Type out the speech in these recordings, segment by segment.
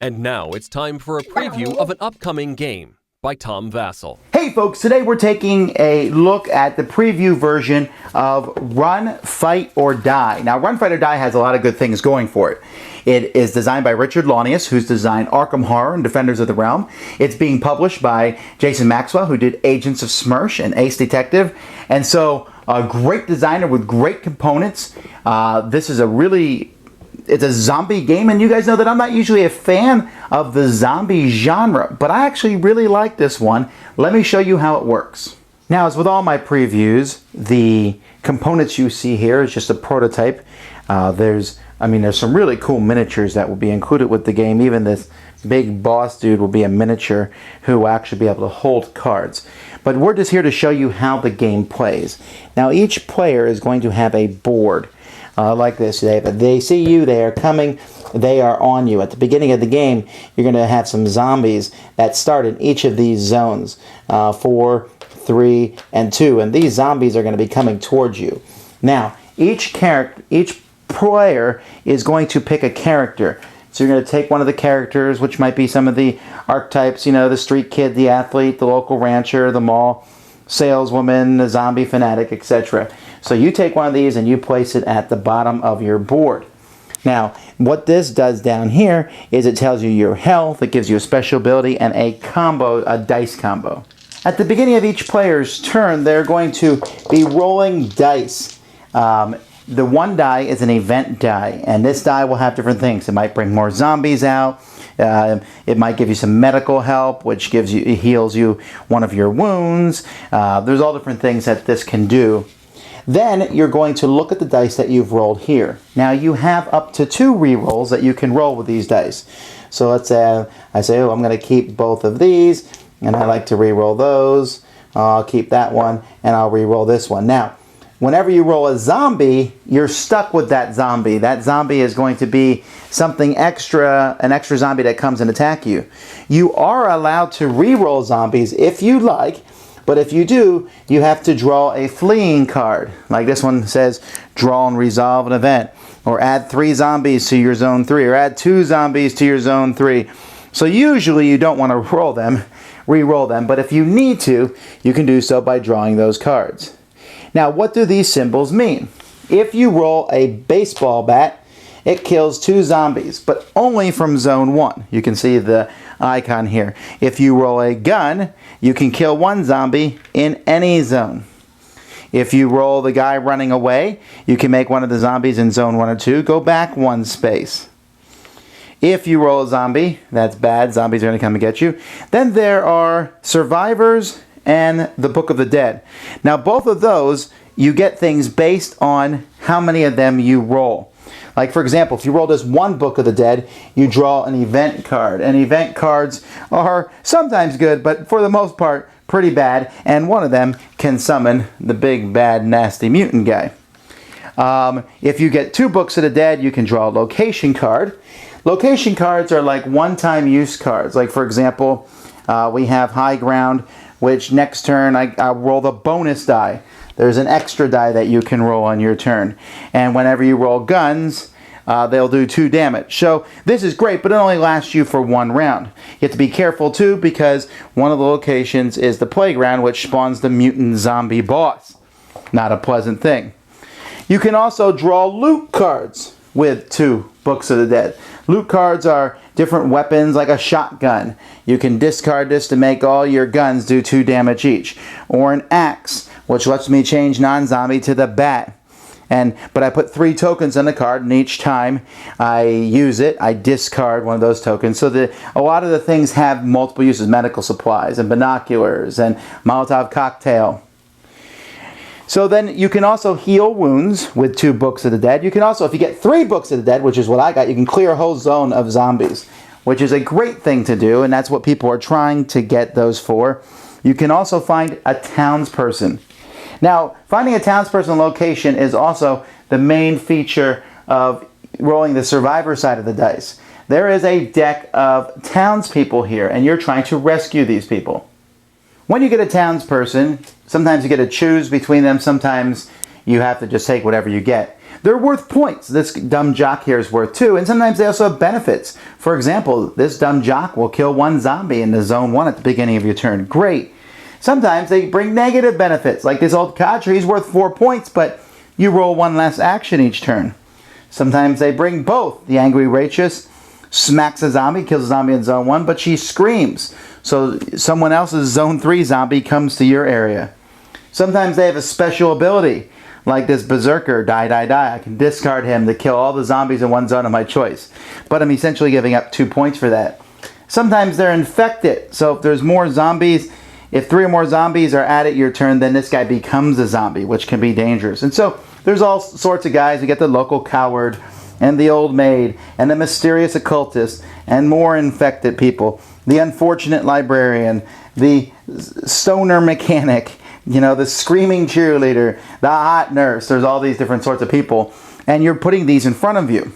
And now it's time for a preview of an upcoming game by Tom Vasel. Hey folks, today we're taking a look at the preview version of Run, Fight, or Die. Now, Run, Fight, or Die has a lot of good things going for it. It is designed by Richard Launius, who's designed Arkham Horror and Defenders of the Realm. It's being published by Jason Maxwell, who did Agents of Smersh and Ace Detective. And so, a great designer with great components. This is it's a zombie game, and you guys know that I'm not usually a fan of the zombie genre, but I actually really like this one. Let me show you how it works. Now, as with all my previews, the components you see here is just a prototype. There's some really cool miniatures that will be included with the game. Even this big boss dude will be a miniature who will actually be able to hold cards. But we're just here to show you how the game plays. Now, each player is going to have a board. Like this. They see you, they are coming, they are on you. At the beginning of the game, you're going to have some zombies that start in each of these zones, 4, 3, and 2. And these zombies are going to be coming towards you. Now, each player is going to pick a character. So you're going to take one of the characters, which might be some of the archetypes, the street kid, the athlete, the local rancher, the mall saleswoman, the zombie fanatic, etc. So you take one of these and you place it at the bottom of your board. Now, what this does down here is it tells you your health, it gives you a special ability, and a dice combo. At the beginning of each player's turn, they're going to be rolling dice. The one die is an event die, and this die will have different things. It might bring more zombies out. It might give you some medical help, which heals you one of your wounds. There's all different things that this can do. Then you're going to look at the dice that you've rolled here. Now you have up to 2 re-rolls that you can roll with these dice. So let's say I say, I'm going to keep both of these, and I like to re-roll those. I'll keep that one, and I'll re-roll this one. Now, whenever you roll a zombie, you're stuck with that zombie. That zombie is going to be something extra, an extra zombie that comes and attack you. You are allowed to re-roll zombies if you like, but if you do, you have to draw a fleeing card. Like this one says, draw and resolve an event, or add 3 zombies to your zone 3, or add 2 zombies to your zone 3. So usually you don't want to re-roll them, but if you need to, you can do so by drawing those cards. Now, what do these symbols mean? If you roll a baseball bat, it kills 2 zombies, but only from zone 1. You can see the icon here. If you roll a gun, you can kill 1 zombie in any zone. If you roll the guy running away, you can make one of the zombies in zone 1 or 2 go back 1 space. If you roll a zombie, that's bad. Zombies are going to come and get you. Then there are survivors and the Book of the Dead. Now, both of those, you get things based on how many of them you roll. Like, for example, if you roll just 1 Book of the Dead, you draw an event card. And event cards are sometimes good, but for the most part, pretty bad. And one of them can summon the big, bad, nasty mutant guy. If you get 2 Books of the Dead, you can draw a location card. Location cards are like one-time use cards. Like, for example, we have High Ground, which next turn I roll the bonus die. There's an extra die that you can roll on your turn. And whenever you roll guns, they'll do 2 damage. So this is great, but it only lasts you for 1 round. You have to be careful too, because one of the locations is the playground, which spawns the mutant zombie boss. Not a pleasant thing. You can also draw loot cards with 2 Books of the Dead. Loot cards are different weapons, like a shotgun. You can discard this to make all your guns do 2 damage each. Or an axe, which lets me change non-zombie to the bat. But I put 3 tokens on the card, and each time I use it, I discard one of those tokens. So a lot of the things have multiple uses: medical supplies, and binoculars, and Molotov cocktail. So then you can also heal wounds with 2 Books of the Dead. You can also, if you get 3 Books of the Dead, which is what I got, you can clear a whole zone of zombies, which is a great thing to do, and that's what people are trying to get those for. You can also find a townsperson. Now, finding a townsperson location is also the main feature of rolling the survivor side of the dice. There is a deck of townspeople here, and you're trying to rescue these people. When you get a townsperson, sometimes you get to choose between them. Sometimes you have to just take whatever you get. They're worth points. This dumb jock here is worth 2, and sometimes they also have benefits. For example, this dumb jock will kill 1 zombie in the zone 1 at the beginning of your turn. Great. Sometimes they bring negative benefits, like this old cadre, he's worth 4 points, but you roll 1 less action each turn. Sometimes they bring both. The angry Rachis smacks a zombie, kills a zombie in zone 1, but she screams. So someone else's zone 3 zombie comes to your area. Sometimes they have a special ability, like this berserker, die, die, die. I can discard him to kill all the zombies in one zone of my choice. But I'm essentially giving up 2 points for that. Sometimes they're infected. So if there's more zombies, if 3 or more zombies are added your turn, then this guy becomes a zombie, which can be dangerous. And so there's all sorts of guys. We get the local coward, and the old maid, and the mysterious occultist, and more infected people. The unfortunate librarian, the stoner mechanic, the screaming cheerleader, the hot nurse. There's all these different sorts of people, and you're putting these in front of you.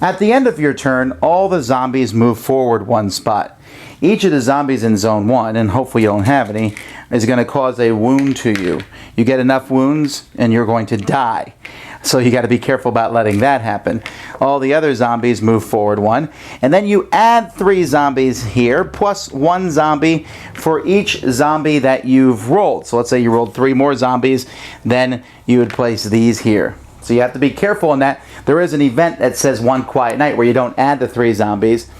At the end of your turn, all the zombies move forward 1 spot. Each of the zombies in zone 1, and hopefully you don't have any, is going to cause a wound to you. You get enough wounds, and you're going to die. So you got to be careful about letting that happen. All the other zombies move forward 1. And then you add 3 zombies here, plus 1 zombie for each zombie that you've rolled. So let's say you rolled 3 more zombies, then you would place these here. So you have to be careful in that. There is an event that says 1 quiet night where you don't add the 3 zombies.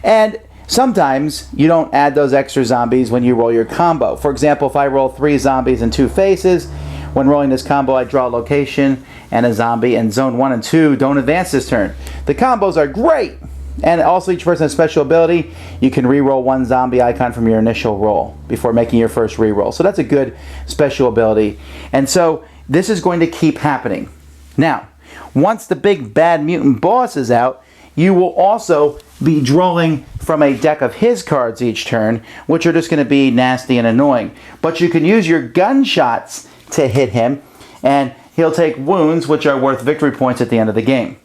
And sometimes you don't add those extra zombies when you roll your combo. For example, if I roll 3 zombies and 2 faces, when rolling this combo, I draw a location and a zombie, and zone 1 and 2 don't advance this turn. The combos are great! And also each person has special ability. You can re-roll 1 zombie icon from your initial roll before making your first re-roll. So that's a good special ability. And so this is going to keep happening. Now, once the big bad mutant boss is out, you will also be drawing from a deck of his cards each turn, which are just going to be nasty and annoying. But you can use your gunshots to hit him, and he'll take wounds, which are worth victory points at the end of the game.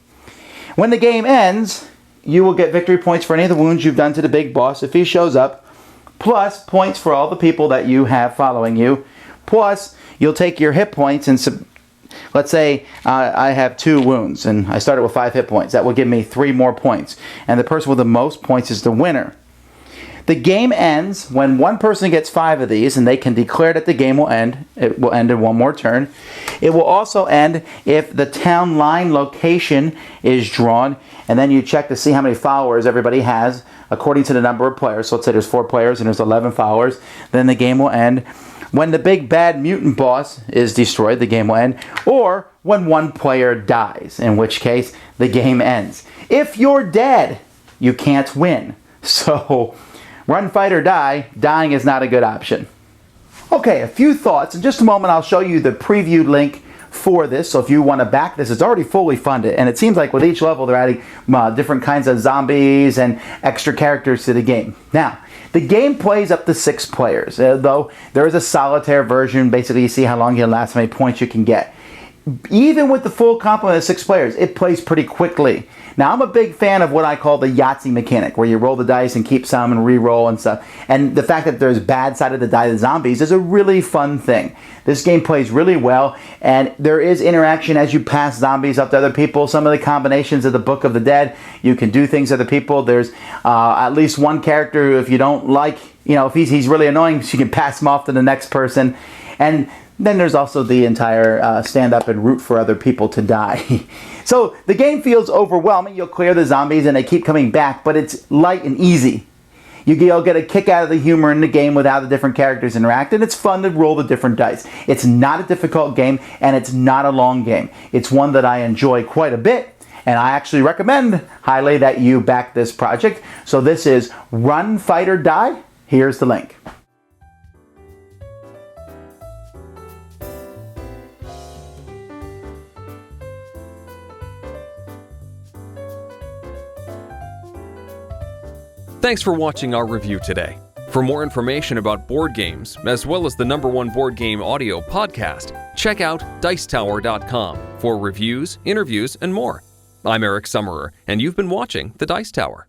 When the game ends, you will get victory points for any of the wounds you've done to the big boss if he shows up, plus points for all the people that you have following you, plus you'll take your hit points and let's say I have 2 wounds and I started with 5 hit points. That will give me 3 more points, and the person with the most points is the winner. The game ends when 1 person gets 5 of these, and they can declare that the game will end. It will end in 1 more turn. It will also end if the town line location is drawn, and then you check to see how many followers everybody has according to the number of players. So let's say there's 4 players and there's 11 followers. Then the game will end. When the big bad mutant boss is destroyed, the game will end. Or when 1 player dies, in which case the game ends. If you're dead, you can't win. So run, fight, or die. Dying is not a good option. Okay, a few thoughts. In just a moment, I'll show you the preview link for this. So if you want to back this, it's already fully funded. And it seems like with each level, they're adding different kinds of zombies and extra characters to the game. Now, the game plays up to 6 players, though there is a solitaire version. Basically, you see how long you last, how many points you can get. Even with the full complement of 6 players, it plays pretty quickly. Now, I'm a big fan of what I call the Yahtzee mechanic, where you roll the dice and keep some and re-roll and stuff. And the fact that there's bad side of the die, the zombies, is a really fun thing. This game plays really well, and there is interaction as you pass zombies up to other people. Some of the combinations of the Book of the Dead, you can do things to other people. There's at least 1 character who, if you don't like, if he's really annoying, you can pass him off to the next person. And then there's also the entire stand up and root for other people to die. So the game feels overwhelming. You'll clear the zombies and they keep coming back, but it's light and easy. You'll get a kick out of the humor in the game with how the different characters interact, and it's fun to roll the different dice. It's not a difficult game, and it's not a long game. It's one that I enjoy quite a bit, and I actually recommend highly that you back this project. So this is Run, Fight, or Die. Here's the link. Thanks for watching our review today. For more information about board games, as well as the #1 board game audio podcast, check out Dicetower.com for reviews, interviews, and more. I'm Eric Summerer, and you've been watching The Dice Tower.